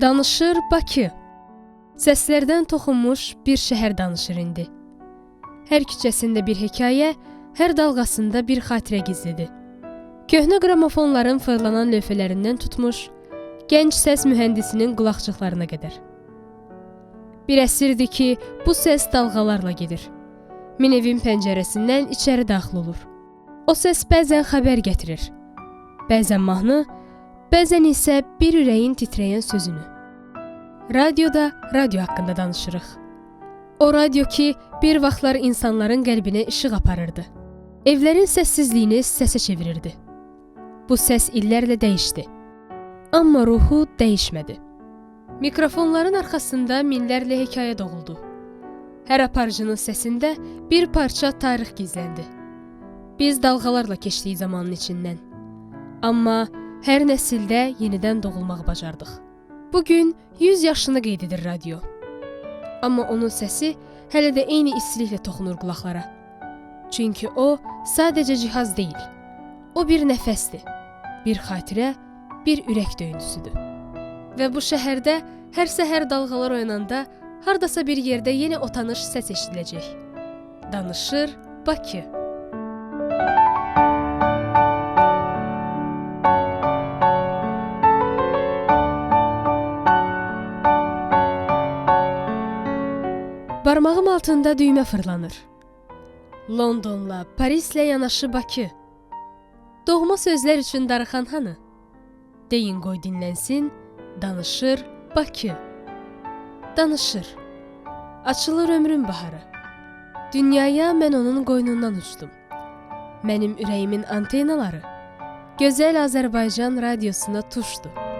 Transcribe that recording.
Danışır Bakı. Səslərdən toxunmuş bir şəhər danışır indi. Hər küçəsində bir hekayə, hər dalğasında bir xatirə gizlidir. Köhnə qramofonların fırlanan lövhələrindən tutmuş, gənc səs mühəndisinin qulaqçıqlarına qədər. Bir əsrdir ki, bu səs dalğalarla gedir. Min evin pəncərəsindən içəri daxil olur. O səs bəzən xəbər gətirir, bəzən mahnı, bəzən isə bir ürəyin titrəyən sözünü. Radioda radio haqqında danışırıq. O radio ki, bir vaxtlar insanların qəlbinə işıq aparırdı. Evlərin səssizliyini səsə çevirirdi. Bu səs illərlə dəyişdi. Amma ruhu dəyişmədi. Mikrofonların arxasında minlərlə hekayə doğuldu. Hər aparıcının səsində bir parça tarix gizləndi. Biz dalğalarla keçdik zamanın içindən. Amma hər nəsildə yenidən doğulmaq bacardıq. Bugün 100 yaşını qeyd edir radio. Amma onun səsi hələ də eyni istiliklə toxunur qulaqlara. Çünki o sadəcə cihaz deyil. O bir nəfəsdir, bir xatirə, bir ürək döyüntüsüdür. Və bu şəhərdə hər səhər dalğalar oyananda hardasa bir yerdə yenə o tanış səs eşidiləcək. Danışır Bakı. Barmağım altında düymə fırlanır. Londonla, Parislə yanaşı Bakı. Doğma sözlər üçün darıxan hanı? Deyin qoy dinlənsin, danışır Bakı. Danışır. Açılır ömrün baharı. Dünyaya mən onun qoynundan uçdum. Mənim ürəyimin antenaları Gözəl Azərbaycan radiosuna tuşdu.